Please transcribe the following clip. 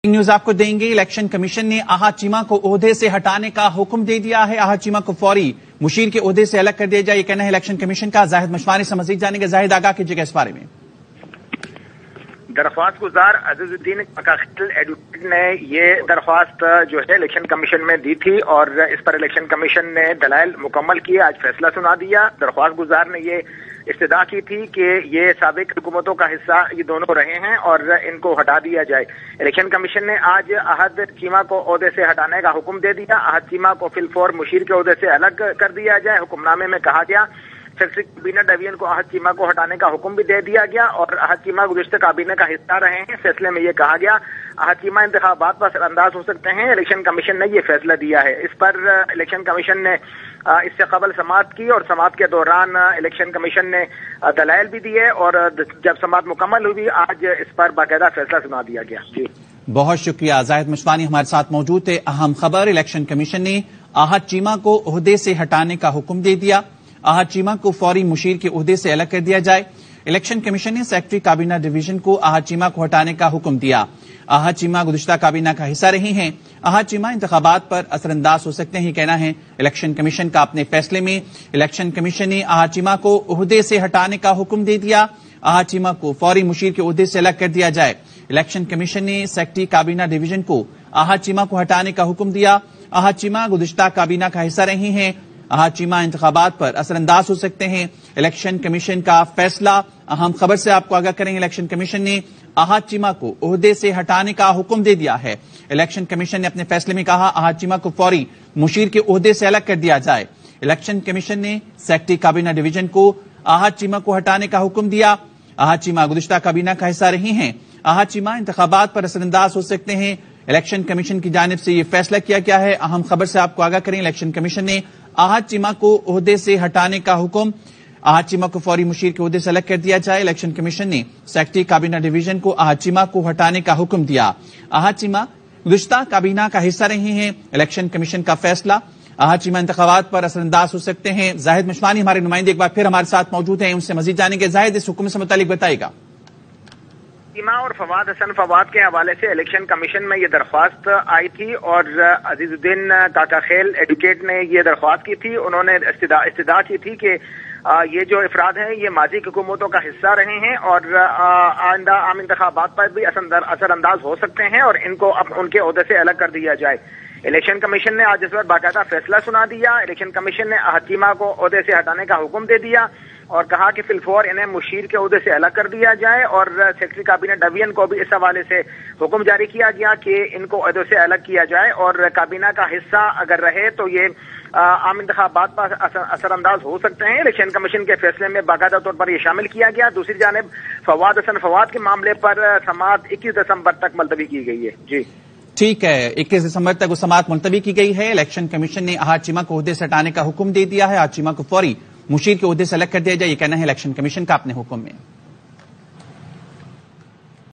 News आपको देंगे। Election commission ने अहाद चीमा को ओहदे से हटाने का हुक्म दे दिया है। अहाद चीमा को फौरी मुशीर के ओहदे से अलग कर दिया जाए, ये कहना है इलेक्शन कमीशन का। जाहिद मशवानी से मजीद जानेंगे। जाहिद, आगाह कीजिएगा इस बारे में। दरख्वास्त गुजार अजीजुद्दीन एडवोकेट ने ये दरख्वास्त जो है इलेक्शन कमीशन में दी थी और इस पर इलेक्शन कमीशन ने दलाइल मुकम्मल किए, आज फैसला सुना दिया। दरख्वास्त गुजार ने ये इस्तदा की थी कि ये साबिक हुकूमतों का हिस्सा ये दोनों रहे हैं और इनको हटा दिया जाए। इलेक्शन कमीशन ने आज अहद चीमा को ओहदे से हटाने का हुक्म दे दिया। अहद चीमा को फिलफौर मुशीर के ओहदे से अलग कर दिया जाए। हुक्मनामे में कहा गया सेक्रेटरी काबीना डिवीजन को अहद चीमा को हटाने का हुक्म भी दे दिया गया और अहद चीमा गुज़िश्ता काबीना का हिस्सा रहे हैं। फैसले में ये कहा गया अहद चीमा इंतखाबात पर असरअंदाज हो सकते हैं। इलेक्शन कमीशन ने ये फैसला दिया है। इस पर इलेक्शन कमीशन ने इससे कबल समाअत की और समाअत के दौरान इलेक्शन कमीशन ने दलाइल भी दिए और जब समाअत मुकम्मल हुई आज इस पर बाकायदा फैसला सुना दिया गया। जी, बहुत शुक्रिया। जाहिद मशवानी हमारे साथ मौजूद थे। अहम खबर, इलेक्शन कमीशन ने अहद चीमा को ओहदे से हटाने का हुक्म दे दिया। अहद चीमा को फौरी मुशीर के ओहदे से अलग कर दिया जाए। इलेक्शन कमीशन ने सेक्रेटरी काबीना डिवीजन को अहद चीमा को हटाने का हुक्म दिया। अहद चीमा गुज़िश्ता काबीना का हिस्सा रही हैं। अहद चीमा इंतखाबात पर असरअंदाज हो सकते हैं, कहना है इलेक्शन कमीशन का। अपने फैसले में इलेक्शन कमीशन ने अहद चीमा को ओहदे से हटाने का हुक्म दे दिया। अहद चीमा को फौरी मुशीर के ओहदे से अलग कर दिया जाए। इलेक्शन कमीशन ने सेक्रेटरी काबीना डिवीजन को अहद चीमा को हटाने का हुक्म दिया। अहद चीमा गुज़िश्ता काबीना का हिस्सा रही हैं। अहद चीमा इंतखाबात पर असरअंदाज हो सकते हैं। इलेक्शन कमीशन का फैसला। अहम खबर से आपको आगाह करेंगे। इलेक्शन कमीशन ने अहद चीमा को ओहदे से हटाने का हुक्म दे दिया है। इलेक्शन कमीशन ने अपने फैसले में कहा अहद चीमा को फौरी मुशीर के ओहदे से अलग कर दिया जाए। इलेक्शन कमीशन ने सेक्रेटरी काबीना डिवीजन को अहद चीमा को हटाने का हुक्म दिया। अहद चीमा गुज़िश्ता काबीना का हिस्सा रही हैं। अहद चीमा इंतखाबात पर असरअंदाज हो सकते हैं। इलेक्शन कमीशन की जानिब से यह फैसला किया गया है। अहम खबर से आपको आगाह करें। इलेक्शन कमीशन ने अहद चीमा को ओहदे से हटाने का हुक्म। अहद चीमा को फौरी मुशीर के ओहदे से अलग कर दिया जाए। इलेक्शन कमीशन ने सेक्रेटरी काबीना डिवीजन को अहद चीमा को हटाने का हुक्म दिया। अहद चीमा गुज़िश्ता काबीना का हिस्सा रही हैं। इलेक्शन कमीशन का फैसला। अहद चीमा इंतखाबात पर असरअंदाज हो सकते हैं। जाहिद मशवानी हमारे नुमाइंदे एक बार फिर हमारे साथ मौजूद हैं, उनसे मजीद जानेंगे। जाहिद, इस हुक्म से मुतालिक बताएगा। चीमा और फवाद हसन फवाद के हवाले से इलेक्शन कमीशन में ये दरख्वास्त आई थी और अजीजुद्दीन काका खेल एडवोकेट ने ये दरख्वास्त की थी। उन्होंने इस्तदा की थी कि ये जो अफराद हैं ये माजी हुकूमतों का हिस्सा रहे हैं और आइंदा आम इंतखाबात पर भी असरअंदाज हो सकते हैं और इनको अब उनके ओहदे से अलग कर दिया जाए। इलेक्शन कमीशन ने आज इस पर बाकायदा फैसला सुना दिया। इलेक्शन कमीशन ने अहद चीमा को ओहदे से हटाने का हुक्म दे दिया और कहा कि फिलफौर इन्हें मुशीर के ओहदे से अलग कर दिया जाए और सेक्रेटरी काबीना डिवीजन को भी इस हवाले से हुक्म जारी किया गया कि इनको ओहदे से अलग किया जाए और काबीना का हिस्सा अगर रहे तो ये आम इंतखाबात पर असरअंदाज हो सकते हैं। इलेक्शन कमीशन के फैसले में बाकायदा तौर पर यह शामिल किया गया। दूसरी जानिब फवाद हसन फवाद के मामले पर समाअत 21 दिसंबर तक मुलतवी की गई है। जी ठीक है, 21 दिसंबर तक वो समाअत मुलतवी की गई है। इलेक्शन कमीशन ने अहद चीमा को ओहदे से हटाने का हुक्म दे दिया है। अहद चीमा को फौरी मुशीर के ओहदे से अलग कर दिया जाए, ये कहना है इलेक्शन कमीशन का अपने हुक्म में।